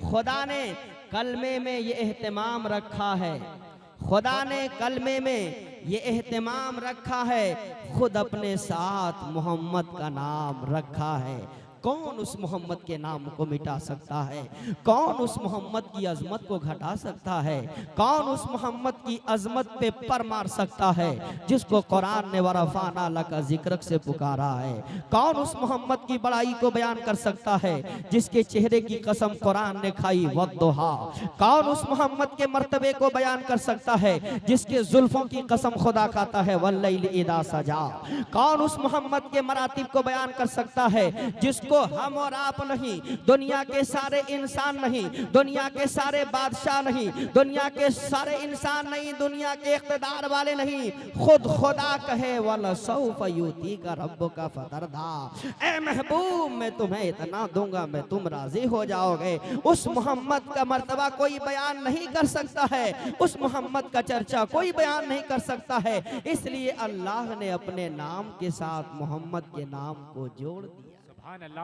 खुदा ने कलमे में ये एहतमाम रखा है, खुदा ने कलमे में ये एहतमाम रखा है, खुद अपने साथ मोहम्मद का नाम रखा है। कौन उस मोहम्मद के नाम को मिटा सकता है? कौन उस मोहम्मद की अजमत को घटा सकता है? कौन उस मोहम्मद की अजमत पे पर मार सकता है जिसको कुरान ने वरफाना लका जिक्र से पुकारा है? कौन उस मोहम्मद की बड़ाई को बयान कर सकता है जिसके चेहरे की कसम कुरान ने खाई वद्दुहा? कौन उस मोहम्मद के मर्तबे को बयान कर सकता है जिसके जुल्फों की कसम खुदा खाता है वल्लैल इदा सजा? कौन उस मोहम्मद के मरातिब को बयान कर सकता है जिसको हम और आप नहीं, दुनिया के सारे इंसान नहीं, दुनिया के सारे बादशाह नहीं, दुनिया के सारे इंसान नहीं, दुनिया के इख्तिदार वाले नहीं, खुद खुदा कहे वलसौफ युतीका रब्बुका फतरदा, ए महबूब मैं तुम्हें इतना दूंगा मैं तुम राजी हो जाओगे। उस मोहम्मद का मर्तबा कोई बयान नहीं कर सकता है, उस मोहम्मद का चर्चा कोई बयान नहीं कर सकता है, इसलिए अल्लाह ने अपने नाम के साथ मोहम्मद के नाम को जोड़ दिया।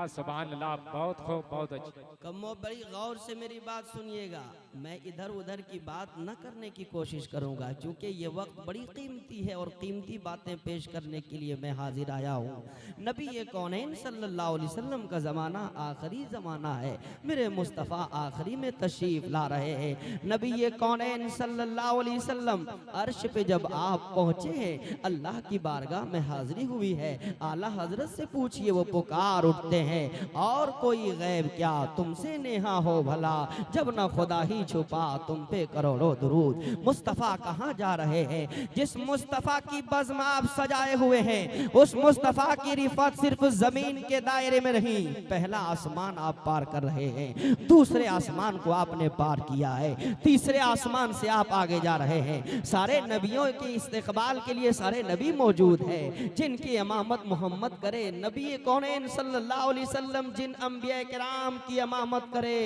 सुभान अल्लाह, बहुत खूब, बहुत अच्छी। कमो बड़ी गौर से मेरी बात सुनिएगा, मैं इधर उधर की बात न करने की कोशिश करूंगा क्योंकि ये वक्त बड़ी कीमती है और कीमती बातें पेश करने के लिए मैं हाजिर आया हूँ। नबी कौनैन सल्लल्लाहु अलैहि वसल्लम का ज़माना आखिरी ज़माना है, मेरे मुस्तफ़ा आखिरी में तशरीफ़ ला रहे हैं। नबी कौनैन सल्लल्लाहु अलैहि वसल्लम अर्श पे जब आप पहुँचे हैं, अल्लाह की बारगाह में हाजिरी हुई है, आला हजरत से पूछिए वो पुकार उठते हैं और कोई गैब क्या तुमसे नेहा हो भला, जब न खुदा ही छुपा तुम पे करोड़ों दुरूद। मुस्तफ़ा कहाँ जा रहे हैं? जिस मुस्तफ़ा की बज़्म आप सजाए हुए हैं, उस मुस्तफ़ा की रिफत सिर्फ जमीन के दायरे में नहीं, पहला आसमान आप पार कर रहे हैं, दूसरे आसमान को आपने पार किया है, तीसरे आसमान से आप आगे जा रहे हैं। सारे नबियों के इस्तकबाल के लिए सारे नबी मौजूद हैं जिनकी इमामत मोहम्मद करे। नबी कौनैन सल्लल्लाहु अलैहि वसल्लम जिन अंबिया किराम की इमामत करे,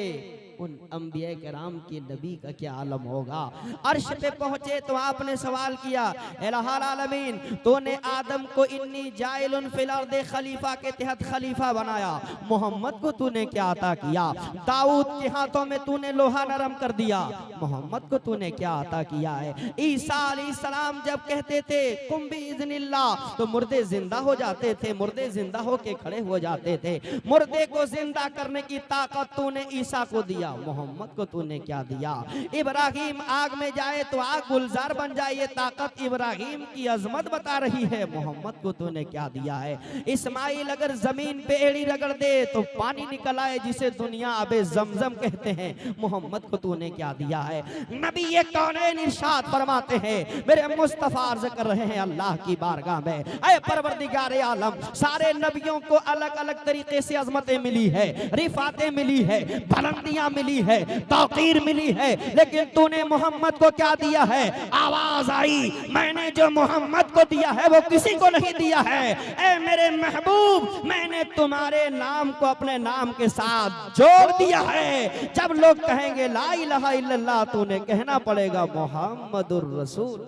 उन अंबिया किराम के नबी का क्या आलम होगा। अर्श पे पहुंचे तो आपने सवाल किया, इलाहुल आलमीन तूने आदम को इन्नी जाइलुन फिल अर्दि खलीफा के तहत खलीफा बनाया, मोहम्मद को तूने क्या अता किया? दाऊद के हाथों में तूने लोहा नरम कर दिया, मोहम्मद को तूने क्या अता किया है? ईसा अलैहिस्सलाम जब कहते थे कुम बिइज़्निल्लाह तो मुर्दे जिंदा हो जाते थे, मुर्दे जिंदा होके खड़े हो जाते थे। मुर्दे को जिंदा करने की ताकत तूने ईसा को दिया, मोहम्मद को तूने क्या दिया? इब्राहिम आग में जाए तो आग गुलजार बन जाए, ये ताकत इब्राहिम की अजमत बता रही है, मोहम्मद को तूने क्या दिया है? इस्माइल अगर जमीन पे एड़ी रगड़ दे तो पानी निकल आए, जिसे दुनिया अबे जमजम कहते हैं, मोहम्मद को तूने क्या दिया है? नबी ये कौनैन इरशाद फरमाते हैं, मेरे मुस्तफा अर्ज कर रहे हैं अल्लाह की बारगाह में, ऐ परवरदिगार आलम सारे नबियों को अलग अलग तरीके से अजमतें मिली है, रिफातें मिली है, बुलंदियां मिली है, तौकीर मिली है, लेकिन तूने मोहम्मद को क्या दिया है? आवाज आई, मैंने जो मोहम्मद को दिया है वो किसी को नहीं दिया है। ऐ मेरे महबूब मैंने तुम्हारे नाम को अपने नाम के साथ जोड़ दिया है। जब लोग कहेंगे ला इलाहा इल्लल्लाह, तूने कहना पड़ेगा मोहम्मदुर रसूल।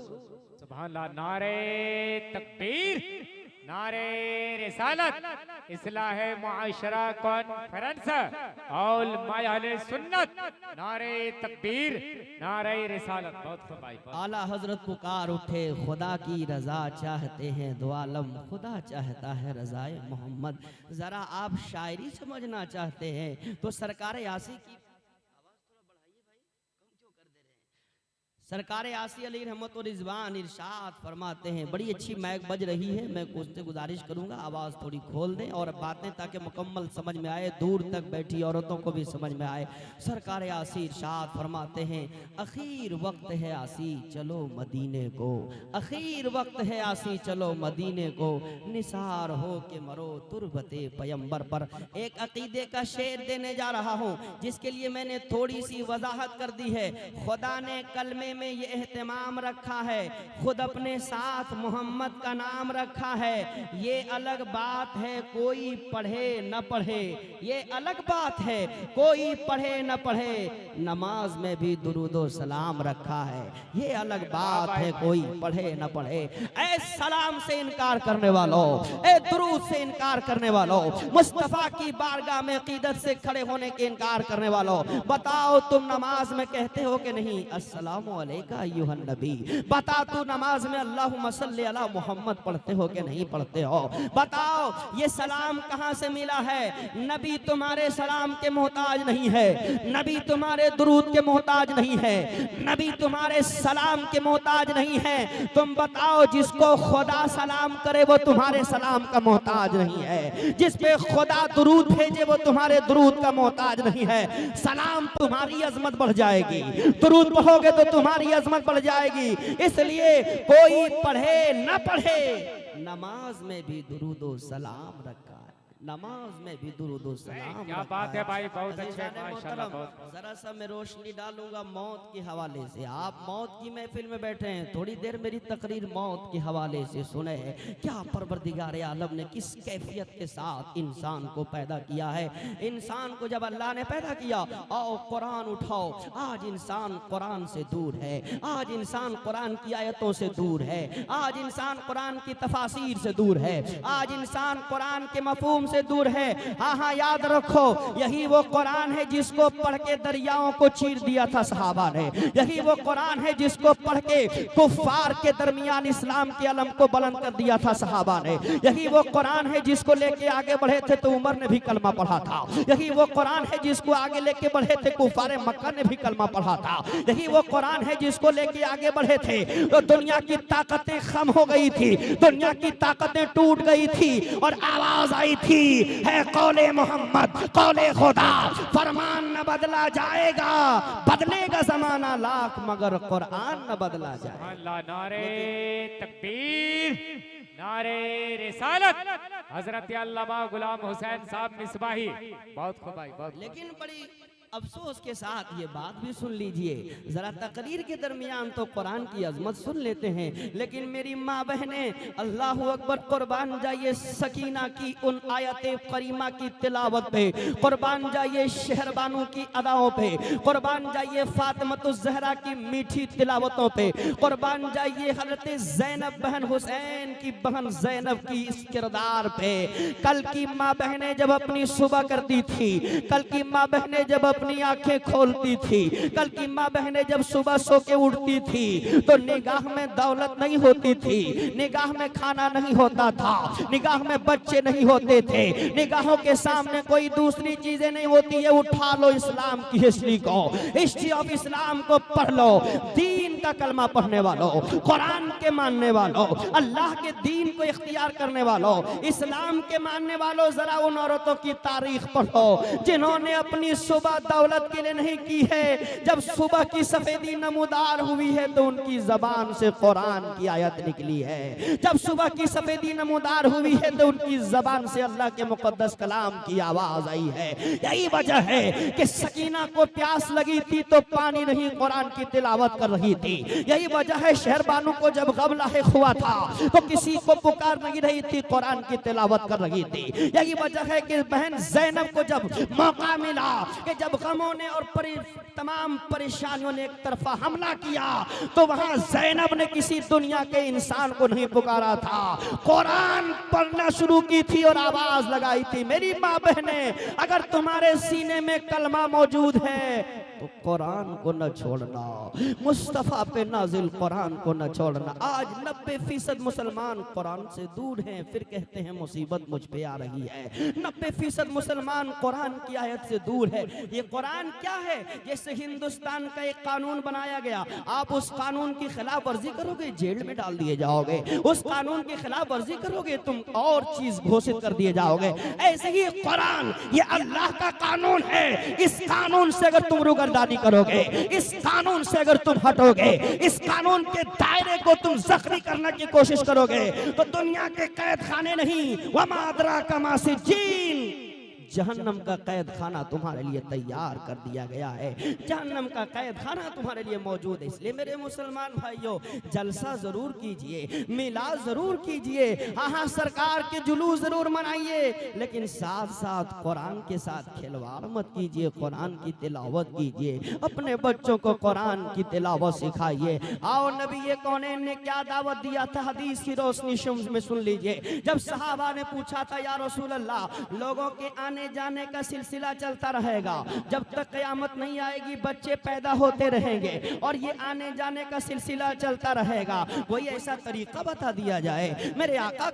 सुभान अल्लाह, नारे तकबीर, नारे रिसालत, इस्लाह मुआशरा कॉन्फ्रेंस और मायाले सुन्नत, नारे तकबीर, नारे रिसालत। बहुत खूब भाई। आला हजरत पुकार उठे, खुदा की रजा चाहते हैं दो आलम, खुदा चाहता है रजाए मोहम्मद। जरा आप शायरी समझना चाहते हैं तो सरकार यासी की सरकार आसी अली रहमत और रिजवान इरशाद फरमाते हैं, बड़ी अच्छी मैक बज रही है, मैं कुछ से गुजारिश करूंगा आवाज़ थोड़ी खोल दें और बातें ताकि मुकम्मल समझ में आए, दूर तक बैठी औरतों को भी समझ में आए। सरकार आसी इरशाद फरमाते हैं, अखीर वक्त है आसी चलो मदीने को, अखीर वक्त है आसी चलो मदीने को, निसार हो के मरो तुरबते पैगंबर पर। एक अकीदे का शेर देने जा रहा हूँ जिसके लिए मैंने थोड़ी सी वजाहत कर दी है। खुदा ने कलमे में ये एहतमाम रखा है, खुद अपने साथ मोहम्मद का नाम रखा है। ये अलग बात है कोई पढ़े न पढ़े, ये अलग बात है कोई पढ़े न पढ़े, नमाज में भी दुरूदो सलाम रखा है। ये अलग बात है कोई पढ़े न पढ़े। ऐ सलाम से इनकार करने वालों, ऐ दुरूद से इनकार करने वालों, मुस्तफा की बारगाह में अकीदत से खड़े होने के इनकार करने वालों, बताओ तुम नमाज में कहते हो कि नहीं अस्सलामु अलैका अय्युहन नबी? बता तू नमाज में अल्लाहुम्मा सल्ली अला मोहम्मद पढ़ते हो कि नहीं पढ़ते हो? बताओ ये सलाम कहां से मिला है? नबी तुम्हारे सलाम के मोहताज नहीं है, नबी तुम्हारे दुरूद के मोहताज नहीं है, नबी तुम्हारे सलाम के मोहताज नहीं है। तुम बताओ जिसको खुदा सलाम करे वो तुम्हारे सलाम का मोहताज नहीं है, जिस पे खुदा दुरूद भेजे वो तुम्हारे दुरूद का मोहताज नहीं है। सलाम तुम्हारी अजमत बढ़ जाएगी, दुरूद पढ़ोगे तो तुम्हारी अजमत बढ़ जाएगी। इसलिए कोई पढ़े न पढ़े, नमाज में भी दुरूद सलाम रखा है, नमाज में भी दुरूद सलाम। क्या बात है भाई, बहुत अच्छे माशाल्लाह। बहुत जरा सा मैं रोशनी डालूंगा मौत के हवाले से। आप मौत की महफिल में बैठे हैं, थोड़ी देर मेरी तकरीर मौत के हवाले से सुने। क्या परवरदिगार आलम ने किस कैफियत के साथ इंसान को पैदा किया है। इंसान को जब अल्लाह ने पैदा किया, आओ कुरान उठाओ, आज इंसान कुरान से दूर है, आज इंसान कुरान की आयतों से दूर है, आज इंसान कुरान की तफासीर से दूर है, आज इंसान कुरान के मफहूम से दूर है। हाँ, याद रखो, यही वो कुरान है जिसको पढ़ के दरियाओं को चीर दिया था सहाबा ने। यही वो कुरान है जिसको पढ़ के कुफार के दरमियान इस्लाम के अलम को बुलंद कर दिया था सहाबा ने। यही वो कुरान है जिसको लेके आगे बढ़े थे तो उमर ने भी कलमा पढ़ा था। यही वो कुरान है जिसको आगे लेके बढ़े थे कुफारे मक्का ने भी कलमा पढ़ा था। यही वो कुरान है जिसको लेके आगे बढ़े थे तो दुनिया की ताकतें खम हो गई थी, दुनिया की ताकतें टूट गई थी और आवाज आई थी, है कौले मोहम्मद, कौले खुदा, फरमान न बदला जाएगा, बदलेगा जमाना लाख मगर कुरान न बदला जाएगा। अल्लाह, नारे तकबीर, नारे रिसालत, हजरत अल्लामा गुलाम हुसैन साहब मिसबाही। बहुत खूब भाई, बहुत। लेकिन बड़ी अफसोस के साथ ये बात भी सुन लीजिए, जरा तकरीर के दरमियान तो कुरान की अजमत सुन लेते हैं, लेकिन मेरी माँ बहनें अल्लाह अकबर, कुर्बान जाइए सकीना की उन आयत करीमा की तिलावत पे, कुर्बान जाइए शहरबानू की अदाओं पे, कुर्बान जाइए फातिमतुज ज़हरा की मीठी तिलावतों पे, कुर्बान जाइए हज़रत ज़ैनब बहन हुसैन की बहन ज़ैनब की इस किरदार पे। कल की माँ बहनें जब अपनी सुबह करती थी, कल की माँ बहनें जब अपनी आंखें खोलती थी, कल की माँ बहनें जब सुबह सो के उठती थी तो निगाह में दौलत नहीं होती थी, निगाह में खाना नहीं होता था, निगाह में बच्चे नहीं होते थे, निगाहों के सामने कोई दूसरी चीजें नहीं होती है। उठा लो इस्लाम की हिस्ट्री को, हिस्ट्री ऑफ इस्लाम को पढ़ लो, दीन का कलमा पढ़ने वालों, कुरान के मानने वालों, अल्लाह के दीन को इख्तियार करने वालों, इस्लाम के मानने वालों, जरा उन औरतों की तारीख पढ़ो जिन्होंने अपनी सुबह दौलत के लिए नहीं की है। जब सुबह की सफेदी नमूदार हुई है तो उनकी जबान से कुरान की आयत निकली है। जब सुबह की सफेदी नमूदार हुई है तो उनकी जबान से अल्लाह के मुकद्दस कलाम की आवाज आई है। यही वजह है कि सकीना को प्यास लगी थी तो पानी नहीं, कुरान की तिलावत कर रही थी। यही वजह है शहरबानू को जब गम लाहिक हुआ था तो किसी को पुकार नहीं रही थी, कुरान की तिलावत कर रही थी। यही वजह है कि बहन ज़ैनब को जब मौका मिला कि जब गमों ने और तमाम परेशानियों ने एक तरफा हमला किया तो वहां ज़ैनब ने किसी दुनिया के इंसान को नहीं पुकारा था, कुरान पढ़ना शुरू की थी और आवाज लगाई थी। मेरी माँ बहने, अगर तुम्हारे सीने में कलमा मौजूद है तो कुरान को न छोड़ना, मुस्तफा पे नाजिल कुरान को न छोड़ना। आज 90% मुसलमान कुरान से दूर हैं, फिर कहते हैं मुसीबत मुझ पे आ रही है। 90% मुसलमान कुरान की आयत से दूर है। ये कुरान क्या है? जैसे हिंदुस्तान का एक कानून बनाया गया, आप उस कानून की खिलाफ वर्जी करोगे जेल में डाल दिए जाओगे, उस कानून की खिलाफ वर्जी करोगे तुम और चीज घोषित कर दिए जाओगे। ऐसे ही कुरान ये अल्लाह का कानून है, इस कानून से अगर तुम रुगरदानी करोगे, इस कानून से अगर तुम हटोगे, इस कानून के दायरे को तुम जख्मी करने की कोशिश करोगे तो दुनिया के कैद खाने नहीं, वमा अदराका मा सिज्जीन, जहन्नम का कैद खाना तुम्हारे लिए तैयार कर दिया गया है, जहन्नम का कैद खाना तुम्हारे लिए मौजूद है। इसलिए मेरे मुसलमान भाइयों, जलसा जरूर कीजिए, मिलाद जरूर कीजिए, हाँ सरकार के जुलूस जरूर मनाइए, लेकिन साथ साथ कुरान के साथ खिलवाड़ मत कीजिए। कुरान की तिलावत कीजिए, अपने बच्चों को कुरान की तिलावत सिखाइए। आओ नबी कौनैन ने क्या दावत दिया था, हदीस की रोशनी में सुन लीजिए। जब सहाबा ने पूछा था या रसूल अल्लाह, लोगों के आने जाने का सिलसिला चलता रहेगा, जब तक क़यामत नहीं आएगी बच्चे पैदा होते रहेंगे और ये आने जाने का सिलसिला चलता रहेगा, कोई ऐसा तरीका बता दिया जाए मेरे आका,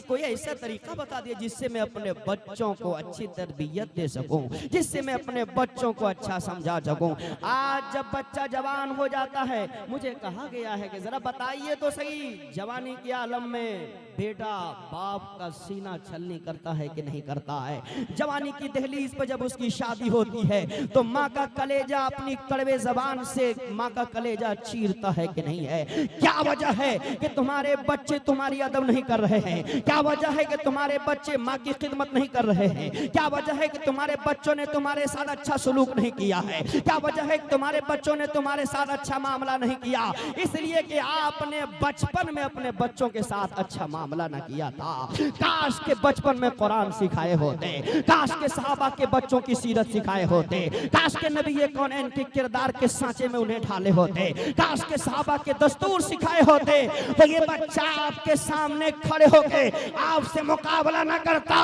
कोई ऐसा तरीका बता दिया जिससे मैं अपने बच्चों को अच्छी तरबियत दे सकूं, जिससे मैं अपने बच्चों को अच्छा समझा सकूं। आज जब बच्चा जवान हो जाता है, मुझे कहा गया है कि जरा बताइए तो सही, जवानी के आलम में बेटा बाप का सीना छलनी करता है कि नहीं करता है? जवानी की दहलीज पर जब उसकी शादी होती है तो माँ का कलेजा अपनी कड़वे जबान से माँ का कलेजा चीरता है कि नहीं है? क्या वजह है कि तुम्हारे बच्चे तुम्हारी अदब नहीं कर रहे हैं? क्या वजह है कि तुम्हारे बच्चे माँ की खिदमत नहीं कर रहे हैं? क्या वजह है कि तुम्हारे बच्चों ने तुम्हारे साथ अच्छा सलूक नहीं किया है? क्या वजह है कि तुम्हारे बच्चों ने तुम्हारे साथ अच्छा मामला नहीं किया? इसलिए कि आपने बचपन में अपने बच्चों के साथ अच्छा मामला न किया था। काश के बचपन में कुरान सिखाए होते, काश के सहाबा के बच्चों की सीरत सिखाए होते, काश के नबी कौनैन के किरदार के सांचे में उन्हें ढाले होते, काश के सहाबा के दस्तूर सिखाए होते, तो ये बच्चा आपके सामने खड़े होके आपसे मुकाबला न करता।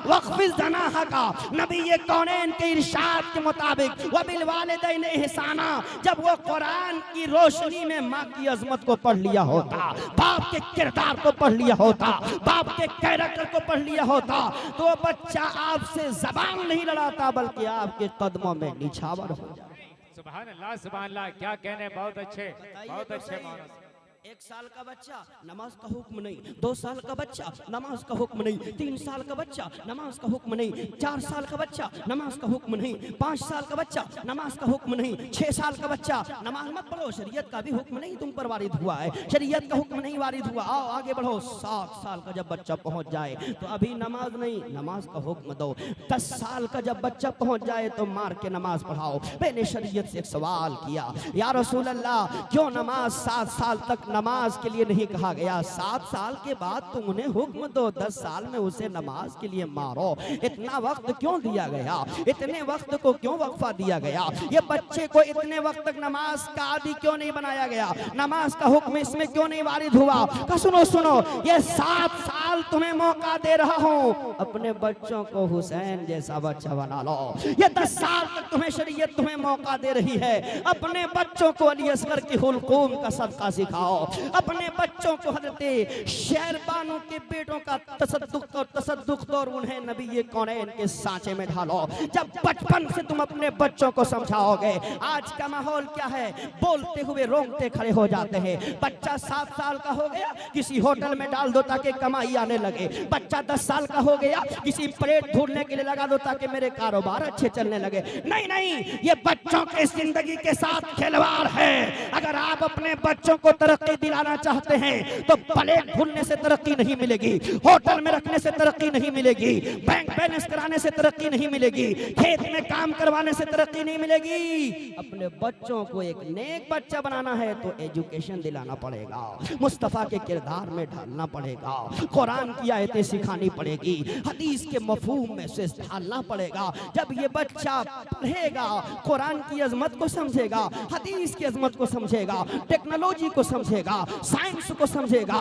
वक़्फ़िज़ जनाहा का नबी कौनैन के इरशाद के मुताबिक वबिल वालिदैन इहसाना, जब वो कुरान की रोशनी में माँ की अजमत को पढ़ लिया होता, बाप के किरदार को पढ़ लिया होता, बाप के कैरेक्टर को पढ़ लिया होता, तो बच्चा आपसे जबान नहीं लड़ाता बल्कि आपके कदमों में निछावर हो जाए। सुभान अल्लाह, क्या कहने, बहुत अच्छे मानस। 1 साल का बच्चा नमाज का हुक्म नहीं, 2 साल का बच्चा नमाज का हुक्म नहीं, 3 साल का बच्चा नमाज का हुक्म नहीं, 4 साल का बच्चा नमाज का हुक्म नहीं, 5 साल का बच्चा नमाज का हुक्म नहीं, 6 साल का बच्चा नमाज मत पढ़ो, शरीयत का भी हुक्म नहीं तुम पर वारिद हुआ है, शरीयत का हुक्म नहीं वारिद हुआ, आओ आगे बढ़ो। 7 साल का जब बच्चा पहुंच जाए तो अभी नमाज नहीं, नमाज का हुक्म दो। 10 साल का जब बच्चा पहुंच जाए तो मार के नमाज पढ़ाओ। मैंने शरीयत से एक सवाल किया, या रसूल अल्लाह, क्यों नमाज 7 साल तक नमाज के लिए नहीं कहा गया? 7 साल के बाद तुम उन्हें हुक्म दो, 10 साल में उसे नमाज के लिए मारो। इतना वक्त क्यों दिया गया? इतने वक्त को क्यों वक्फा दिया गया? ये बच्चे को इतने वक्त तक नमाज का आदी क्यों नहीं बनाया गया? नमाज का हुक्म इसमें क्यों नहीं वारिद हुआ? सुनो, ये 7 साल तुम्हें मौका दे रहा हूँ, अपने बच्चों को हुसैन जैसा बच्चा बना लो। ये 10 साल तक तुम्हें शरीयत तुम्हें मौका दे रही है, अपने बच्चों को अली असगर की हुलकूम का सदका सिखाओ, अपने बच्चों को हज़रत शेरबानो के बेटों का तसद्दुक और उन्हें नबी कौनैन के सांचे में ढालो। जब बचपन से तुम अपने बच्चों को समझाओगे, आज का माहौल क्या है, बोलते हुए रोंगटे खड़े हो जाते हैं। बच्चा 7 साल का हो गया, किसी होटल में डाल दो ताकि कमाई आने लगे। बच्चा 10 साल का हो गया, किसी प्लेट ढूंढने के लिए लगा दो ताकि मेरे कारोबार अच्छे चलने लगे। नहीं, ये बच्चों के जिंदगी के साथ खिलवाड़ है। अगर आप अपने बच्चों को तरक्की दिलाना चाहते हैं तो प्लेट ढूंढने से तरक्की नहीं मिलेगी, होटल में रखने से तरक्की नहीं मिलेगी, बैंक बैलेंस कराने से तरक्की नहीं मिलेगी, खेत में काम करवाने से तरक्की नहीं मिलेगी। अपने बच्चों को एक नेक बच्चा बनाना है तो एजुकेशन दिलाना पड़ेगा, मुस्तफा के किरदार में ढालना पड़ेगा, कुरान की आयतें सिखानी पड़ेगी, हदीस के मफहूम में से ढालना पड़ेगा। जब ये बच्चा पढ़ेगा, कुरान की अजमत को समझेगा, हदीस की अजमत को समझेगा, टेक्नोलॉजी को समझेगा, साइंस को समझेगा,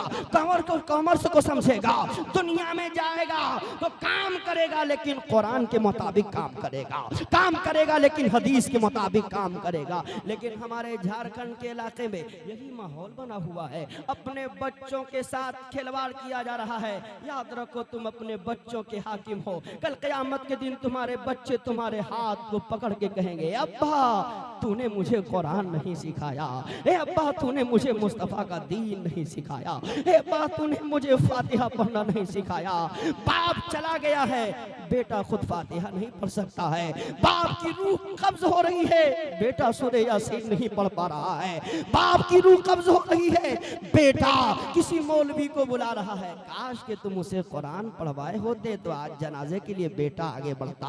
कॉमर्स को समझेगा, दुनिया में जाएगा तो काम करेगा लेकिन कुरान के मुताबिक काम करेगा लेकिन हदीस के मुताबिक काम करेगा। लेकिन हमारे झारखंड के इलाके में यही माहौल बना हुआ है, अपने बच्चों के साथ खिलवाड़ किया जा रहा है। याद रखो, तुम अपने बच्चों के हाकिम हो। कल क़यामत के दिन तुम्हारे बच्चे तुम्हारे हाथ को पकड़ के कहेंगे, अब्बा तूने मुझे कुरान नहीं सिखाया, ए अब्बा तूने मुझे मुस्तफ़ा का दीन नहीं सिखाया, ए अब्बा तूने मुझे फातिहा पढ़ना नहीं सिखाया। बाप चला गया है, बेटा खुद फातिहा नहीं पढ़ सकता है। बाप की रूह कब्ज हो रही है, बेटा सूरह यासीन नहीं पढ़ पा रहा है। बाप की रूह कब्ज हो रही है, बेटा किसी मौलवी को बुला रहा है। काश के तुम उसे कुरान पढ़वाए होते तो आज जनाजे के लिए बेटा आगे बढ़ता,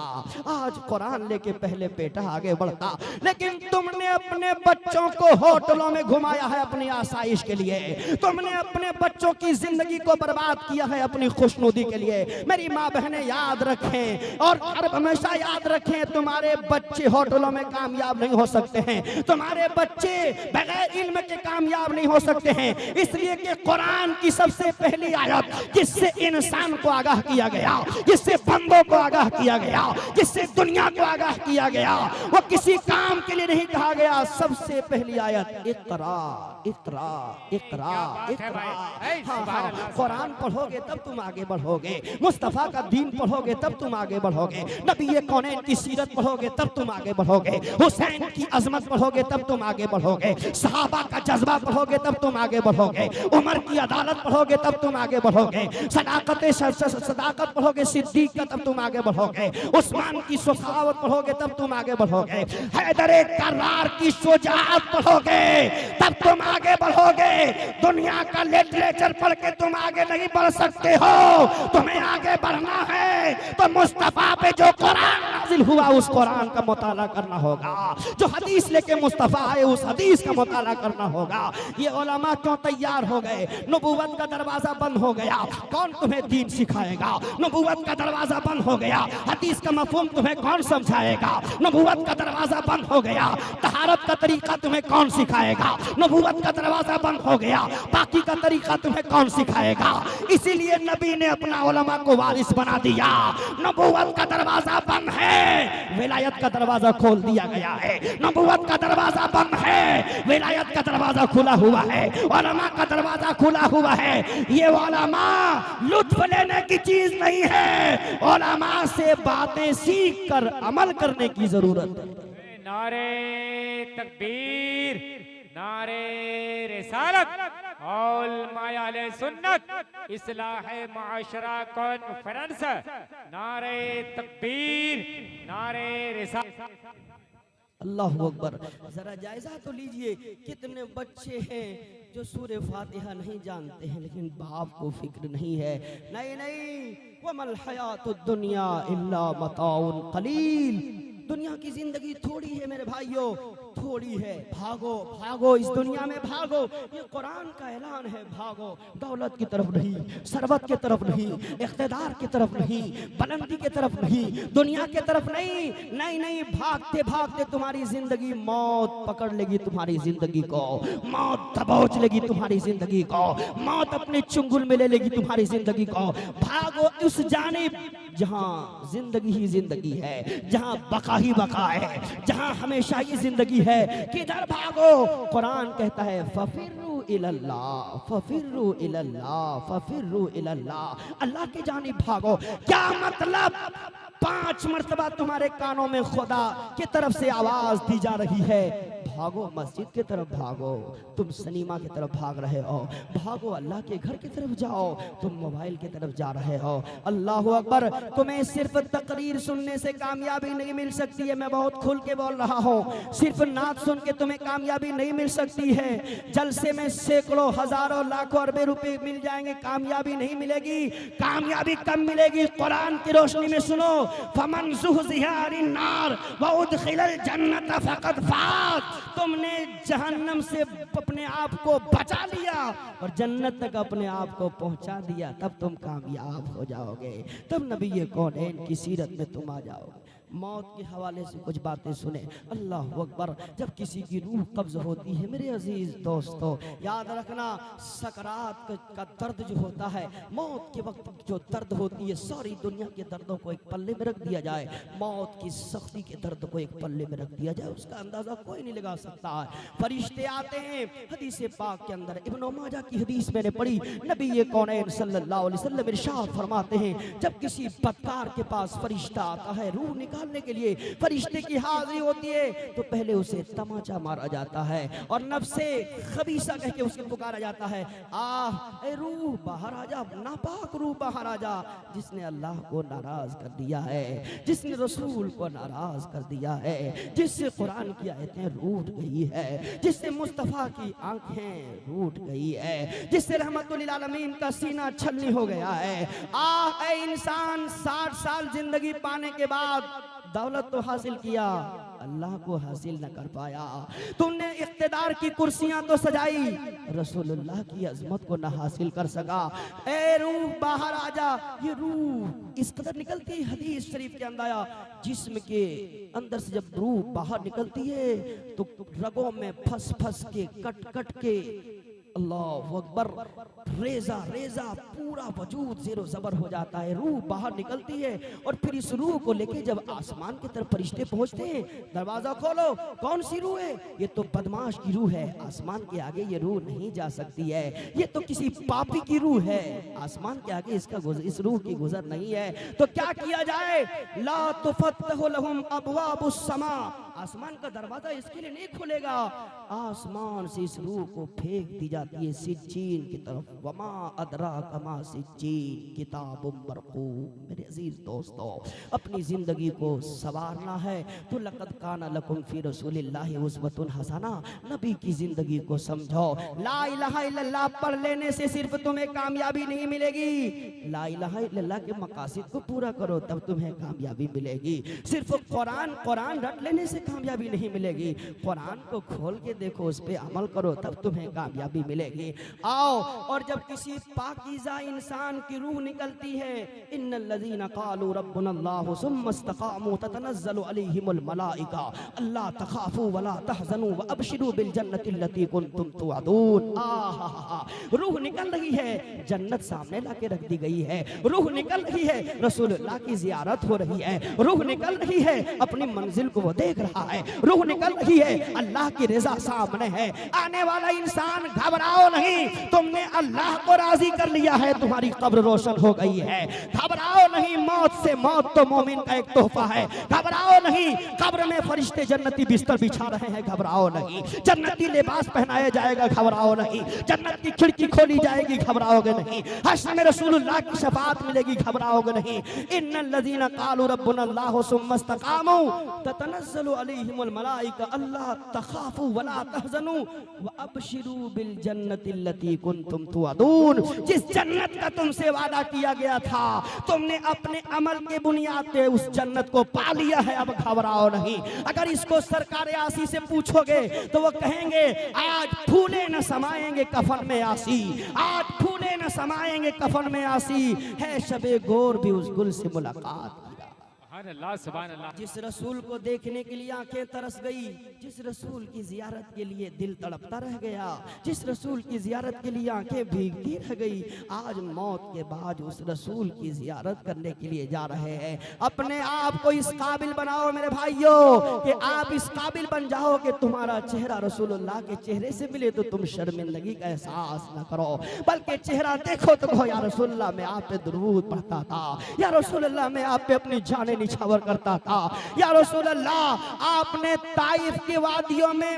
आज कुरान लेके पहले बेटा आगे बढ़ता। लेकिन तुमने अपने बच्चों को होटलों में घुमाया है अपनी आसाइश के लिए, तुमने अपने बच्चों की जिंदगी को बर्बाद किया है अपनी खुशनुदी के लिए। मेरी माँ बहनें याद रखें और हमेशा याद रखें, तुम्हारे बच्चे होटलों में कामयाब नहीं हो सकते हैं, तुम्हारे बच्चे बगैर इल्म के कामयाब नहीं हो सकते हैं। इसलिए कि कुरान की सबसे पहली आयत जिससे इंसान को आगाह किया गया, जिससे बंदों को आगाह किया गया, जिससे दुनिया को आगाह किया गया, वो किसी काम के लिए नहीं कहा गया। सबसे पहली आयत इक़रा इक़रा इक़रा इक़रा। हाँ, कुरान पढ़ोगे तब तुम आगे बढ़ोगे, मुस्तफ़ा का दीन पढ़ोगे तब तुम आगे बढ़ोगे, नबी कौनैन की सीरत पढ़ोगे तब तुम आगे बढ़ोगे, हुसैन की अजमत पढ़ोगे तब तुम आगे बढ़ोगे, सहाबा का जज्बा पढ़ोगे तब तुम आगे बढ़ोगे, उमर की अदालत पढ़ोगे तब तुम आगे बढ़ोगे, सदाकत पढ़ोगे, सिद्दीक का तब तुम आगे बढ़ोगे, उस्मान की सखावत पढ़ोगे तब तुम आगे बढ़ोगे, हैदर कर्रार की शुजाअत पढ़ोगे तब तुम आगे बढ़ोगे। दुनिया का लिटरेचर पढ़ के तुम आगे नहीं बढ़ सकते हो। तुम्हें आगे बढ़ना है तो मुस्तफा पे जो कुरान नाजिल हुआ उस कुरान का मुताला करना होगा, जो हदीस लेके मुस्तफा आए उस हदीस का मुताला करना होगा। ये उलमा क्यों तैयार हो गए? नबूवत का दरवाजा बंद हो गया, कौन तुम्हें दीन सिखाएगा? नबूवत का दरवाजा बंद हो गया, हदीस का मफहूम तुम्हें कौन समझाएगा? नबूवत का दरवाजा बंद हो गया, तहारत का तरीका तुम्हें कौन सिखाएगा? नबूवत का दरवाजा बंद हो गया, बाकी का तरीका तुम्हें कौन सिखाएगा? इसीलिए नबी ने अपना उलमा को वारिस बना दिया। नबूवत का दरवाजा बंद है, विलायत का दरवाजा खोल दिया गया है। नबूवत का दरवाजा बंद है, विलायत का दरवाजा खुला हुआ है, उलमा का दरवाजा खुला हुआ है। ये उलमा लुत्फ लेने की चीज नहीं है, उलमा से बातें सीख कर अमल करने की जरूरत है। नारे तकबीर, नारे रिसालत, औलमाए सुन्नत, इस्लाह माशरा कॉन्फ्रेंस, नारे तकबीर, नारे रिसालत। अल्लाहु अकबर। जरा जायजा तो लीजिए, कितने बच्चे हैं जो सूरह फातिहा नहीं जानते हैं, लेकिन बाप को फिक्र नहीं है। नहीं नहीं, वमल हयातुद दुनिया इल्ला मताउन कलील। दुनिया की जिंदगी थोड़ी है मेरे भाइयों, थोड़ी है। भागो भागो, इस दुनिया में भागो। ये कुरान का ऐलान है, भागो। दौलत की तरफ नहीं, सरबत की तरफ नहीं, इख्तिदार की तरफ नहीं, बुलंदी की तरफ नहीं, दुनिया की तरफ नहीं। नहीं नहीं, भागते भागते तुम्हारी जिंदगी मौत पकड़ लेगी, तुम्हारी जिंदगी को मौत दबोच लेगी, तुम्हारी जिंदगी को मौत अपने चुंगल में ले लेगी, तुम्हारी जिंदगी को। भागो उस जानिब जहां जिंदगी ही जिंदगी है, जहां बका ही बका है, जहां हमेशा ही जिंदगी है। किधर भागो? कुरान कहता है फफिर्रू इलल्लाह, फफिर्रू इलल्लाह, फफिर्रू इलल्लाह। अल्लाह की जानिब भागो। क्या मतलब? 5 मर्तबा तुम्हारे कानों में खुदा की तरफ से आवाज दी जा रही है, भागो मस्जिद की तरफ भागो। तुम सिनेमा की तरफ भाग रहे हो, भागो अल्लाह के घर की तरफ जाओ। तुम मोबाइल की तरफ जा रहे हो। अल्लाह अकबर। तुम्हें सिर्फ तकरीर सुनने से कामयाबी नहीं मिल सकती है, मैं बहुत खुल के बोल रहा हूँ। सिर्फ नात सुन के तुम्हें कामयाबी नहीं मिल सकती है। जलसे में सैकड़ों हजारों लाखों अरबे रुपए मिल जाएंगे, कामयाबी नहीं मिलेगी। कामयाबी कब मिलेगी? कुरान की रोशनी में सुनो। फमन ज़ुहज़िहा अनिन नार व उदखिलल जन्नत फ़क़द फ़ाज़। तुमने जहन्नम से अपने आप को बचा लिया और जन्नत तक अपने आप को पहुंचा दिया, तब तुम कामयाब हो जाओगे, तब नबी कौनैन की सीरत में तुम आ जाओगे। मौत के हवाले से कुछ बातें सुने। अल्लाह अकबर। जब किसी की रूह कब्ज होती है मेरे अजीज दोस्तों, याद रखना सकरात का दर्द जो होता है, मौत के वक्त जो दर्द होती है, सारी दुनिया के दर्दों को एक पल्ले में रख दिया जाए, मौत की सख्ती के दर्द को एक पल्ले में रख दिया जाए, उसका अंदाजा कोई नहीं लगा सकता है। फरिश्ते आते हैं, हदीस पाक के अंदर इब्न माजा की हदीस मैंने पढ़ी, नबी कौनैन सल्लल्लाहु अलैहि वसल्लम इरशाद फरमाते हैं, जब किसी बदकार के पास फरिश्ता आता है, रूह निकाल संभालने के लिए फरिश्ते की हाजिरी होती है तो पहले उसे तमाचा मारा जाता है और नफ्से खबीसा कह के उसे पुकारा जाता है, ए रूह बाहर आ जा, नापाक रूह बाहर आ जा। जिसने अल्लाह को नाराज कर दिया है, जिसने रसूल को नाराज कर दिया है, जिससे कुरान की आयतें रूठ गई है, जिससे मुस्तफा की आंखें रूठ गई है, जिससे रहमतुल लिल आलमीन का सीना छलनी हो गया है। ए इंसान, 60 साल जिंदगी पाने के बाद दौलत तो हासिल किया, अल्लाह को हासिल न कर पाया। तुमने इख्तिदार की कुर्सियां तो सजाई, रसूलुल्लाह की अजमत को न हासिल कर सका। ए रूह बाहर आ जा। ये रूह इस कदर निकलती, हदीस शरीफ के अंदर आया, जिस्म के अंदर से जब रूह बाहर निकलती है तो रगों में फंस फंस के कट कट के अल्लाह अकबर, रेजा रेजा पूरा वजूद ज़ेरो ज़बर हो जाता है। रूह बाहर निकलती है और फिर इस रूह को लेके जब आसमान की तरफ फरिश्ते पहुंचते हैं, दरवाजा खोलो, कौन सी रूह है? ये तो बदमाश की रूह है, आसमान के आगे ये रूह नहीं जा सकती है, ये तो किसी पापी की रूह है, आसमान के आगे इस रूह की गुजर नहीं है। तो क्या किया जाए? ला तुफत्तहु लहुम अबवाबुस समा, आसमान का दरवाजा इसके लिए नहीं खुलेगा, आसमान से इस रूह को फेंक दी जाती है सिज्जीन की तरफ। वमा अदरा कमा सिज्जीन किताबुम मरकूम। मेरे अजीज दोस्तों, अपनी जिंदगी को संवारना है तो लक़द काना लकुम फी रसूलिल्लाहि उस्वतुन हसना, नबी की जिंदगी को समझो। ला इलाहा इल्लल्लाह पढ़ लेने से सिर्फ तुम्हें कामयाबी नहीं मिलेगी, ला इलाहा इल्लल्लाह के मकासद को पूरा करो तब तुम्हें कामयाबी मिलेगी। सिर्फ कुरान रट लेने से कामयाबी नहीं मिलेगी, कुरान को खोल के देखो, उस पे अमल करो तब तुम्हें कामयाबी मिलेगी। आओ, और जब किसी पाकीज़ा इंसान की रूह निकलती है, इन्नल्लज़ीना क़ालू रब्बुनल्लाहु सुम्मा इस्तक़ामू ततनज़्ज़लु अलैहिमुल मलाइका अल्ला तख़ाफ़ू वला तहज़नू व अबशिरू बिल जन्नति अल्लती कुन्तुम तुअदून। रूह निकल रही है, जन्नत सामने लाके रख दी गई है, रूह निकल रही है, रसूलुल्लाह की ज़ियारत हो रही है, रूह निकल रही है, अपनी मंजिल को वो देख रहा है, रूह निकल रही है, अल्लाह की रज़ा सामने है। आने वाला इंसान घबराओ नहीं, तुमने अल्लाह को राजी कर लिया है, तुम्हारी कब्र रोशन हो गई है। घबराओ नहीं, मौत से, मौत तो मोमिन का एक तोहफा है। घबराओ नहीं, कब्र में फरिश्ते जन्नती बिस्तर बिछा रहे हैं, घबराओ नहीं। जन्नती लिबास पहनाया जाएगा, घबराओ नहीं। जन्नत की खिड़की खोली जाएगी, घबराओगे नहीं। हश्र में रसूलुल्लाह की शफाअत मिलेगी, घबराओगे नहीं। इन्नल्लज़ीना क़ालू रब्बुनल्लाहु सुम्मा इस्तक़ामू ततनज़्ज़लु अलैहिमुल मलाइका अल्ला तख़ाफ़ू वला तहज़नू व अबशिरू बिल जन्नति अल्लती कुन्तुम तुअदून। जिस जन्नत का तुमसे वादा किया गया था, तुमने अपने अमल के बुनियाद पे उस जन्नत को पा लिया है, अब घबराओ नहीं। अगर इसको सरकार आसी से पूछोगे तो वो कहेंगे आज फूले न समाएंगे कफन में आसी, आज फूले न समाएंगे कफन में आसी, है शबे गोर भी उस गुल से मुलाकात। जिस रसूल को देखने के लिए आंखें तरस गई, जिस रसूल की जियारत के लिए दिल तड़पता रह गया, जिस रसूल की जियारत के लिए आंखें भीगती रह गई, आज मौत के बाद उस रसूल की जियारत करने के लिए जा रहे हैं। अपने आप को इस काबिल बनाओ मेरे भाइयों कि आप इस काबिल बन जाओ कि तुम्हारा चेहरा रसूलुल्लाह के चेहरे से मिले तो तुम शर्मिंदगी का एहसास न करो, बल्कि चेहरा देखो तो कहो या रसूलुल्लाह मैं आप पे दुरूद पढ़ता था, या रसूलुल्लाह मैं आप पे अपनी जाने निछावर करता था, या रसूलुल्लाह आपने ताइफ की वादियों में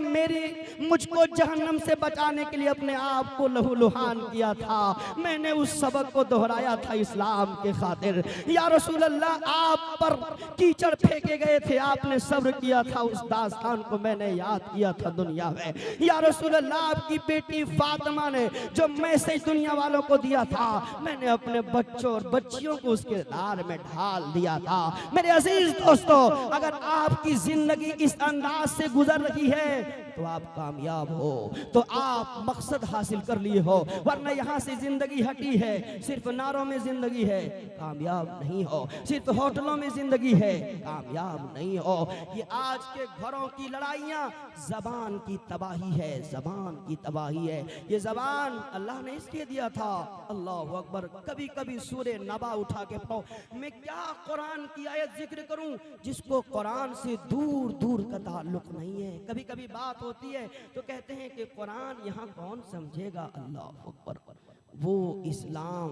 मुझको जहन्नम से बचाने के लिए अपने आप को लहूलुहान किया था, मैंने उस सबक को दोहराया था इस्लाम के खातिर। या रसूलुल्लाह आप पर कीचड़ फेंके गए थे, आपने सब्र किया था, उस दास्तान को मैंने याद किया था दुनिया में। या रसूलुल्लाह आपकी बेटी फातिमा ने जो मैसेज दुनिया वालों को दिया था, मैंने अपने बच्चों और बच्चियों को उसके दार में ढाल दिया था। मेरे अजीज दोस्तों, अगर आपकी जिंदगी इस अंदाज से गुजर रही है तो आप कामयाब हो, तो आप मकसद हासिल कर लिए हो, वरना यहाँ से जिंदगी हटी है, सिर्फ नारों में जिंदगी है, कामयाब नहीं हो, सिर्फ होटलों में जिंदगी है, कामयाब नहीं हो। ये आज के घरों की लड़ाइयाँ जबान की तबाही है, जबान की तबाही है। ये जबान अल्लाह ने इसलिए दिया था, अल्लाह अकबर, कभी कभी सूरे नबा उठा के पढ़ो। मैं क्या कुरान की आयत जिक्र करूं जिसको कुरान से दूर दूर का ताल्लुक नहीं है। कभी कभी बात होती है तो कहते हैं कि कुरान यहाँ कौन समझेगा, अल्लाह अकबर, वो इस्लाम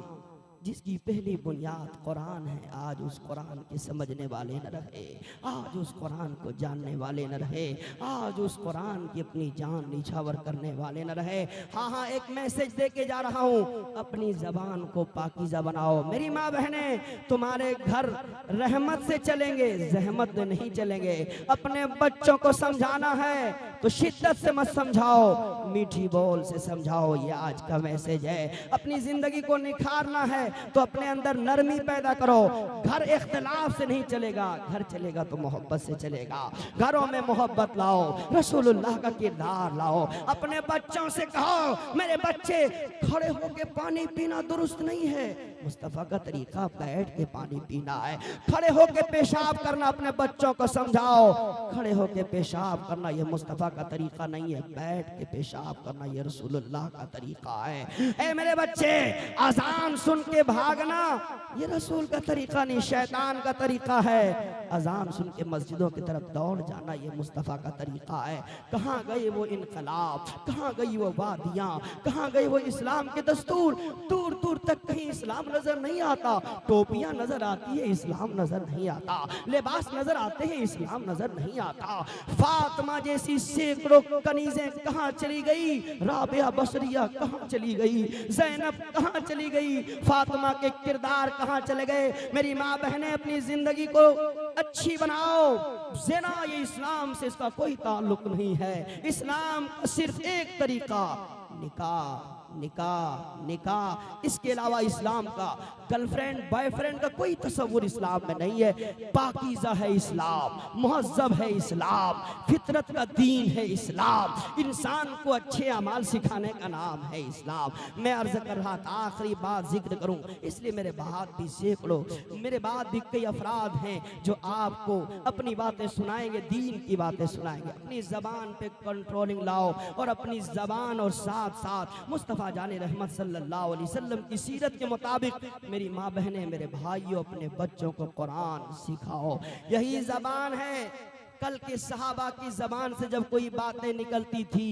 जिसकी पहली बुनियाद कुरान है, आज उस कुरान के समझने वाले न रहे, आज उस कुरान को जानने वाले न रहे, आज उस कुरान की अपनी जान निछावर करने वाले न रहे। हाँ हाँ, एक मैसेज दे के जा रहा हूँ, अपनी जबान को पाकीज़ा बनाओ। मेरी माँ बहने, तुम्हारे घर रहमत से चलेंगे, जहमत में नहीं चलेंगे। अपने बच्चों को समझाना है तो शिद्दत से मत समझाओ, मीठी बोल से समझाओ। ये आज का मैसेज है। अपनी जिंदगी को निखारना है तो अपने अंदर नरमी पैदा करो। घर इख्तिलाफ से नहीं चलेगा, घर चलेगा तो मोहब्बत से चलेगा। घरों में मोहब्बत लाओ, रसूलुल्लाह का किरदार लाओ। अपने बच्चों से कहो, मेरे बच्चे खड़े होके पानी पीना दुरुस्त नहीं है, मुस्तफा का तरीका बैठ के पानी पीना है। खड़े होके पेशाब करना अपने बच्चों को समझाओ, खड़े होके पेशाब करना ये मुस्तफा का तरीका नहीं है, बैठ के पेशाब करना ये रसूलुल्लाह का तरीका है। ए मेरे बच्चे, अजान सुन के भागना ये रसूल का तरीका नहीं, शैतान का तरीका है। अजान सुन के मस्जिदों की तरफ दौड़ जाना ये मुस्तफा का तरीका है। कहाँ गए वो इनकलाब, कहाँ गई वो वादियाँ, कहाँ गए वो इस्लाम के दस्तूर। दूर दूर तक कहीं इस्लाम नजर नहीं आता। टोपियां नजर आती है, इस्लाम नजर नहीं आता। लिबास नजर आते हैं, इस्लाम नजर नहीं आता। फातिमा जैसी सैकड़ों कनीजें कहाँ चली गई, राबिया बसरिया कहाँ चली गई, ज़ैनब कहाँ चली गई, फातिमा के किरदार कहाँ चले गए। मेरी माँ बहनें, अपनी जिंदगी को अच्छी बनाओ। ज़िना ये इस्लाम से इसका कोई ताल्लुक नहीं है। इस्लाम का सिर्फ एक तरीका, निकाह, निकाह, निकाह। इसके अलावा इस्लाम का गर्लफ्रेंड बॉयफ्रेंड का कोई तस्वुर इस्लाम में नहीं है। पाकीज़ा है इस्लाम, मुहज़्ज़ब है इस्लाम, फितरत का दीन है इस्लाम, इंसान को अच्छे अमाल सिखाने का नाम है इस्लाम। मैं अर्ज़ कर रहा था, आखिरी बात जिक्र करूं, इसलिए मेरे बाद भी सैकड़ों, मेरे बाद भी कई अफराद हैं जो आपको अपनी बातें सुनाएंगे, दीन की बातें सुनाएंगे। अपनी ज़बान पे कंट्रोलिंग लाओ और अपनी ज़बान और साथ साथ मुस्तफ़ा जाने रहमत सल्लल्लाहु अलैहि वसल्लम की सीरत के मुताबिक मेरी माँ बहनें, मेरे भाइयों, अपने बच्चों को कुरान सिखाओ। यही ज़बान है। कल के सहाबा की ज़बान से जब कोई बातें निकलती थी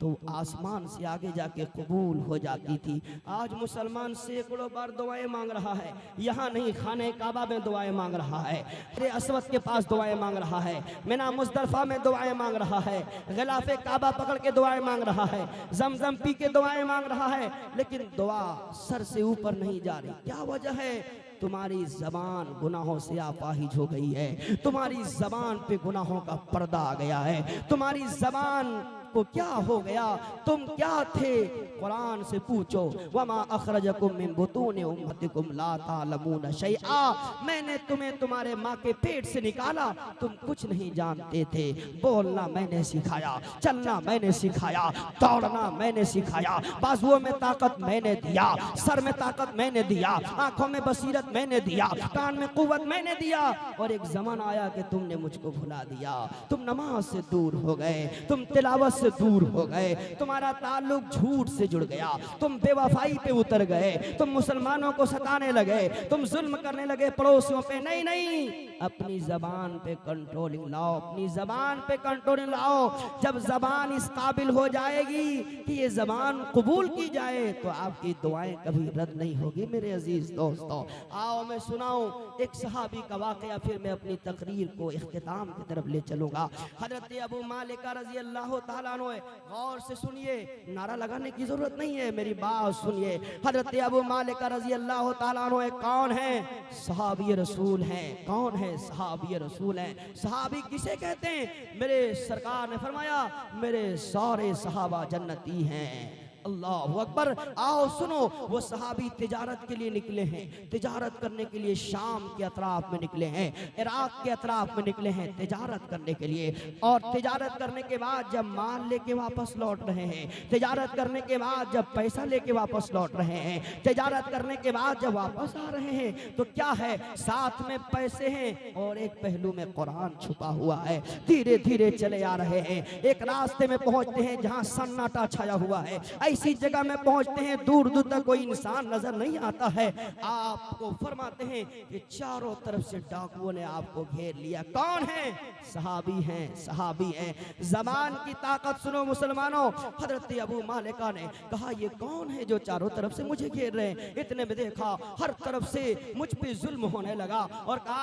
तो आसमान से आगे जाके कबूल हो जाती थी। आज मुसलमान सैकड़ों बार दुआएं मांग रहा है, यहाँ नहीं, खाने काबा में दुआएं मांग रहा है, अरे असवद के पास दुआएं मांग रहा है, मिना मुज़दलिफ़ा में दुआएं मांग रहा है, गिलाफ़े काबा पकड़ के दुआएं मांग रहा है, जमजम पी के दुआएं मांग रहा है, लेकिन दुआ सर से ऊपर नहीं जा रही। क्या वजह है? तुम्हारी जबान गुनाहों से आपाहिज हो गई है, तुम्हारी जबान पे गुनाहों का पर्दा आ गया है, तुम्हारी जबान को क्या हो गया, तुम क्या थे? कुरान से पूछो, वमा अखरजकुम मिन बुतून उम्मतिकुम ला तालमून शैआ। मैंने तुम्हें तुम्हारे माँ के पेट से निकाला, तुम कुछ नहीं जानते थे। बोलना मैंने सिखाया, चलना मैंने सिखाया, दौड़ना मैंने सिखाया, बाजुओं में ताकत मैंने दिया, सर में ताकत मैंने दिया, आंखों में बसीरत मैंने दिया, कान में कुव्वत मैंने दिया। और एक जमाना आया कि तुमने मुझको भुला दिया, तुम नमाज से दूर हो गए, तुम तिलावत से दूर हो गए, तुम्हारा ताल्लुक झूठ से जुड़ गया, तुम बेवफाई पे उतर गए, तुम मुसलमानों को सताने लगे, तुम जुल्म करने लगे पड़ोसियों पे। नहीं नहीं, अपनी जबान पे कंट्रोलिंग लाओ, अपनी जबान पे कंट्रोलिंग लाओ। जब जबान इस काबिल हो जाएगी कि ये जबान कबूल की जाए तो आपकी दुआएं कभी रद्द नहीं होगी। मेरे अजीज दोस्तों, आओ मैं सुनाऊं एक सहाबी का वाकया, फिर मैं अपनी तकरीर को इख्तिताम की तरफ ले चलूंगा। हजरत अबू मालिक रज़ी अल्लाह तआला अन्हु, गौर से सुनिए, नारा लगाने की जरूरत नहीं है, मेरी बात सुनिए। हजरत अबू मालिक रज़ी अल्लाह तआला अन्हु कौन है? सहाबी रसूल हैं। कौन है? सहाबी रसूल हैं। सहाबी किसे कहते हैं? मेरे सरकार ने फरमाया, मेरे सारे सहाबा जन्नती हैं। अल्लाहु अकबर। आओ सुनो, वो सहाबी तिजारत के लिए निकले हैं, तिजारत करने के लिए शाम के अतराफ में निकले हैं, इराक के अतराफ में निकले हैं तिजारत करने के लिए। और तिजारत करने के बाद जब माल लेके वापस लौट रहे हैं, तिजारत करने के बाद जब पैसा लेके वापस लौट रहे हैं, तिजारत करने के बाद जब वापस आ रहे हैं तो क्या है? साथ में पैसे हैं और एक पहलू में कुरान छुपा हुआ है। धीरे धीरे चले आ रहे हैं, एक रास्ते में पहुंचते हैं जहां सन्नाटा छाया हुआ है। ऐसी जगह में पहुंचते हैं दूर दूर तक कोई इंसान नजर नहीं आता है। आपको फरमाते हैं कि चारों तरफ से डाकुओं ने आपको घेर लिया। कौन है? सहाबी हैं, सहाबी हैं। जबान की ताकत सुनो मुसलमानों। हजरत अबू मालिका ने कहा ये कौन है जो चारों तरफ से मुझे घेर रहे हैं? इतने में देखा हर तरफ से मुझ पे जुल्म होने लगा और कहा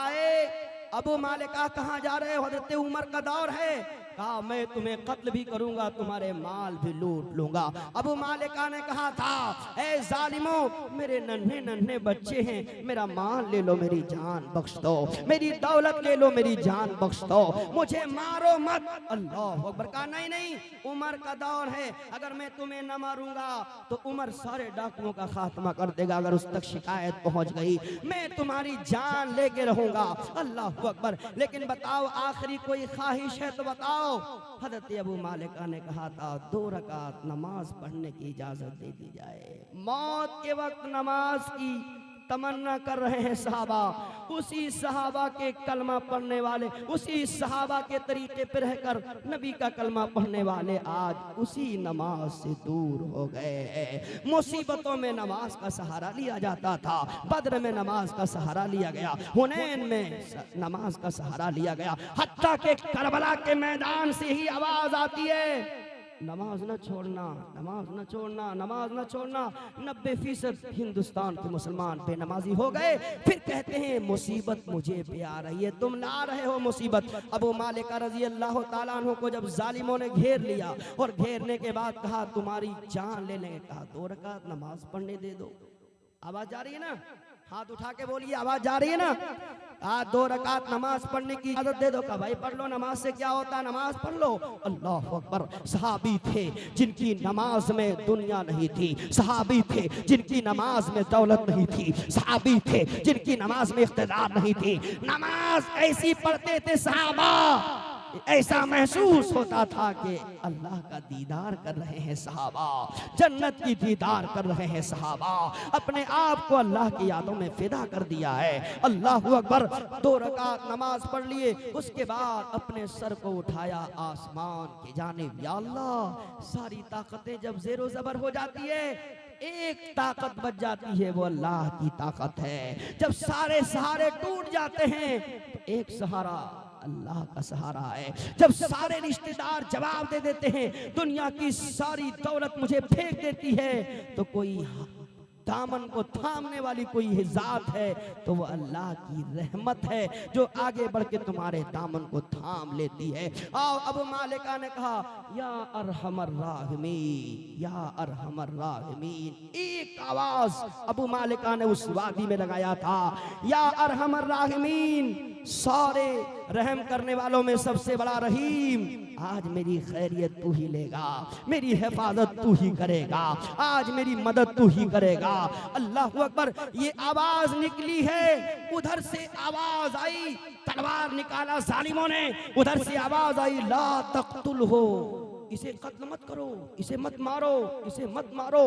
अबू मालिका कहाँ जा रहे हो? हजरत उमर का दौर है। कहा मैं तुम्हें कत्ल भी करूंगा, तुम्हारे माल भी लूट लूंगा। अबू मालिका ने कहा था ए जालिमों, मेरे नन्हे नन्हे बच्चे हैं, मेरा माल ले लो, मेरी जान बख्श दो, मेरी दौलत ले लो, मेरी जान बख्श दो, मुझे मारो मत। अल्लाह अकबर। कहा नहीं नहीं, उमर का दौर है, अगर मैं तुम्हें न मारूंगा तो उमर सारे डाकुओं का खात्मा कर देगा। अगर उस तक शिकायत पहुंच गई मैं तुम्हारी जान लेके रहूंगा। अल्लाह अकबर। लेकिन बताओ आखिरी कोई ख्वाहिश है तो बताओ। हजरत अबू मालिका ने कहा था 2 रकात नमाज पढ़ने की इजाजत दे दी जाए। मौत के वक्त नमाज की तमन्ना कर रहे हैं सहाबा। उसी सहाबा के कलमा पढ़ने वाले, उसी सहाबा के तरीके पर रहकर नबी का कलमा पढ़ने वाले आज उसी नमाज से दूर हो गए। मुसीबतों में नमाज का सहारा लिया जाता था। बद्र में नमाज का सहारा लिया गया, हुनैन में नमाज का सहारा लिया गया, हत्ता के करबला के मैदान से ही आवाज आती है नमाज न छोड़ना, नमाज न छोड़ना, नमाज न छोड़ना। 90% हिंदुस्तान के मुसलमान बेनमाजी हो गए। फिर कहते हैं मुसीबत मुझे पे आ रही है, तुम ला रहे हो मुसीबत। अबू मालिका रजी अल्लाह ताला अन्हु को जब जालिमों ने घेर लिया और घेरने के बाद कहा तुम्हारी जान ले लेंगे, कहा 2 रकात नमाज पढ़ने दे दो। आवाज जा रही है ना? हाथ उठा के बोलिए, आवाज जा रही है ना? आज 2 रकात नमाज पढ़ने की इजाजत दे दो। का भाई पढ़ लो, नमाज से क्या होता है, नमाज पढ़ लो। अल्लाह अकबर। सहाबी थे जिनकी नमाज में दुनिया नहीं थी, सहाबी थे जिनकी नमाज में दौलत नहीं थी, सहाबी थे जिनकी नमाज में इख्तिदार नहीं थी। नमाज ऐसी पढ़ते थे सहाबा, ऐसा महसूस होता था कि अल्लाह का दीदार कर रहे हैं सहाबा, जन्नत की दीदार कर रहे हैं सहाबा, अपने आप को अल्लाह की यादों में फिदा कर दिया है। अल्लाह अकबर। 2 रकात नमाज पढ़ लिए, उसके बाद अपने सर को उठाया आसमान की जानिब। या अल्लाह, सारी ताकतें जब ज़ेरो ज़बर हो जाती है एक ताकत बच जाती है, वो अल्लाह की ताकत है। जब सारे सहारे टूट जाते हैं तो एक सहारा अल्लाह का सहारा है। जब सारे रिश्तेदार जवाब दे देते हैं दुनिया की सारी दौलत मुझे फेंक देती है, तो कोई दामन को थामने वाली कोई जात है तो वो अल्लाह की रहमत है जो आगे बढ़ के तुम्हारे दामन को थाम लेती है। आओ अबू मालिका ने कहा या अरहमर राहिमीन, या अरहमर राहिमीन। एक आवाज अबू मालिका ने उस वादी में लगाया था, या अरहमर राहिमीन, सारे रहम करने वालों में सबसे बड़ा रहीम। आज मेरी खैरियत तू ही लेगा, मेरी हिफाजत तू ही करेगा, आज मेरी मदद तू ही करेगा। अल्लाह अकबर। ये आवाज निकली है, उधर से आवाज आई, तलवार निकाला जालिमों ने, उधर से आवाज आई ला तक़तुल हो, इसे कत्ल मत करो, इसे मत मारो, इसे मत मारो।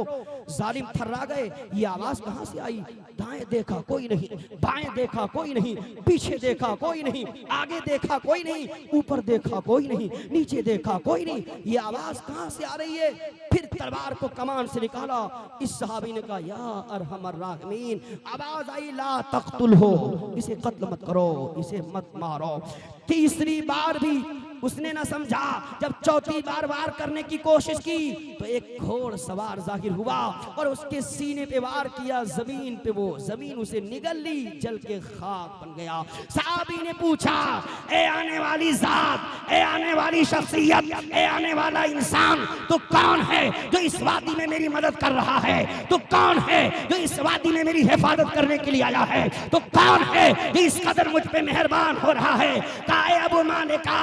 जालिम थर्रा गए, ये आवाज कहां से आई? दाएं देखा कोई नहीं, बाएं देखा कोई नहीं, पीछे देखा कोई नहीं, आगे देखा कोई नहीं, ऊपर देखा कोई नहीं, नीचे देखा कोई नहीं, ये आवाज कहां से आ रही है? फिर तलवार को कमान से निकाला। इस सहाबी ने कहा या अरहमर राहिमीन, आवाज आई ला तक़तुल हो, इसे कत्ल मत करो, इसे मत मारो। तीसरी बार भी उसने न समझा। जब चौथी बार वार करने की कोशिश की तो एक घोड़ सवार जाहिर हुआ और उसके सीने पे वार किया, जमीन पे वो जमीन उसे निगल ली, जल के खाक बन गया। सहाबी ने पूछा ए आने वाली जात, ए आने वाली शख्सियत, ए आने वाला इंसान, तो कौन है जो इस वादी में मेरी मदद कर रहा है? तो कौन है जो इस वादी में मेरी हिफाजत करने के लिए आया है? तो कौन है जो इस कदर मुझ पे मेहरबान हो रहा है? अबू मालिका,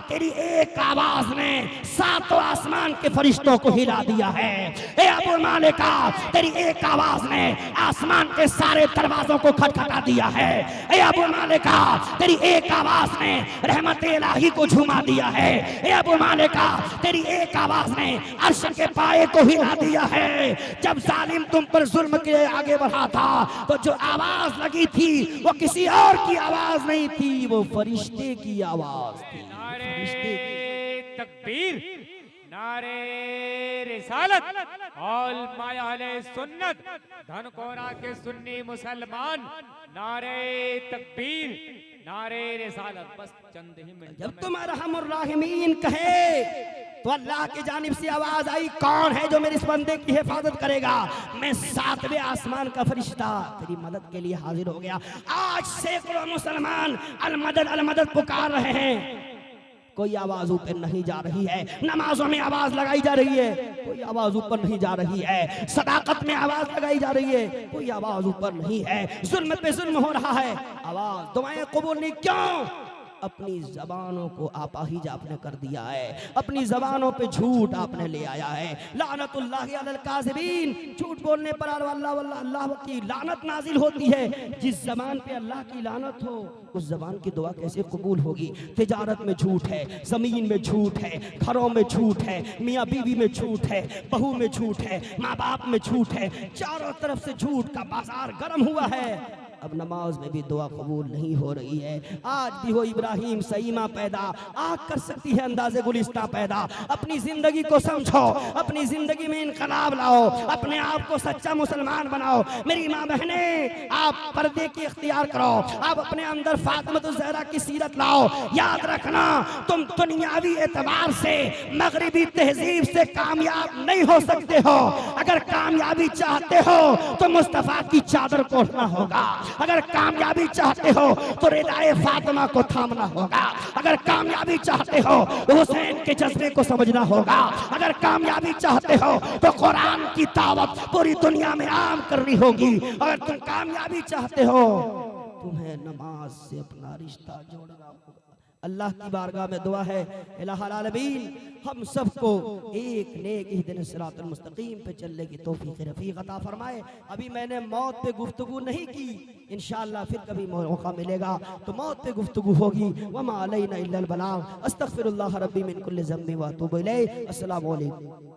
तेरी एक आवाज ने 7 आसमान के फरिश्तों को हिला दिया है। ए अबू मालिका, तेरी एक आवाज ने आसमान के सारे दरवाजों को खटखटा दिया है। ए अबू मालिका, तेरी एक आवाज ने रहमत इलाही को झुमा दिया है। ए अबू मालिका, तेरी एक आवाज ने अर्श के पाए को हिला दिया है। जब जालिम तुम पर जुल्म के आगे बढ़ा था तो जो आवाज लगी थी वो किसी और की आवाज नहीं थी, वो फरिश्ते की आवाज थी। तकबीर, नारे रिसालत, ऑल माया अहले सुन्नत, धनकोरा के सुन्नी मुसलमान, नारे तकबीर, नारे रिसालत। बस चंद ही मिनट। जब तुम अरहमुर राहिमीन कहे तो अल्लाह की जानिब से आवाज आई, कौन है जो मेरे इस बंदे की हिफाजत करेगा? मैं 7वें आसमान का फरिश्ता तेरी मदद के लिए हाजिर हो गया। आज सैकड़ों मुसलमान अलमदद अलमदद पुकार रहे हैं, कोई आवाज ऊपर नहीं जा रही है। नमाजों में आवाज लगाई जा रही है, कोई आवाज ऊपर नहीं जा रही है। सदाकत में आवाज लगाई जा रही है, कोई आवाज ऊपर नहीं है। जुल्म पे जुल्म हो रहा है, आवाज दुआएं कबूल नहीं। क्यों? अपनी जबानों को आपाहिज आपने कर दिया है, अपनी जबानों पे झूठ आपने ले आया है। लानतुल्लाहि अलल काज़िबीन, झूठ बोलने पर अल्लाह की लानत नाजिल होती है। जिस जबान पे अल्लाह की लानत हो उस जबान की दुआ कैसे कबूल होगी? तिजारत में झूठ है, जमीन में झूठ है, घरों में झूठ है, मियाँ बीवी में झूठ है, बहू में झूठ है, माँ बाप में झूठ है, चारों तरफ से झूठ का बाजार गर्म हुआ है। अब नमाज में भी दुआ कबूल नहीं हो रही है। आज भी हो इब्राहिम सईमा पैदा, आग कर सकती है अंदाज़े गुलिस्तां पैदा। अपनी जिंदगी को समझो, अपनी जिंदगी में इनकलाब लाओ, अपने आप को सच्चा मुसलमान बनाओ। मेरी माँ बहने, आप पर्दे की इख्तियार करो, आप अपने अंदर फातिमा ज़हरा की सीरत लाओ। याद रखना, तुम दुनियावी एतबार से मगरिबी तहजीब से कामयाब नहीं हो सकते हो। अगर कामयाबी चाहते हो तो मुस्तफ़ा की चादर को ओढ़ना होगा। अगर कामयाबी चाहते हो तो रिदाए फातिमा को थामना होगा। अगर कामयाबी चाहते हो तो हुसैन के जज्बे को समझना होगा। अगर कामयाबी चाहते हो तो कुरान की दावत पूरी दुनिया में आम करनी होगी। अगर तुम कामयाबी चाहते हो तुम्हें नमाज से अपना रिश्ता जोड़ना होगा। अल्लाह की बारगाह में दुआ है, इलाहुल आलमीन हम सबको एक नेक इहदिन सिरातुल मुस्तकीम पे चलने की तौफीक रफ़ीक अता फरमाए। अभी मैंने मौत पे गुफ्तगू नहीं की, इंशाअल्लाह फिर कभी मौका मिलेगा तो मौत पे गुफ्तगू होगी। वमा अलैना इल्लल बलाग। अस्तगफिरुल्लाह रब्बी मिन कुल्लि ज़ंबि व अतूबु इलैह। अस्सलामु अलैकुम।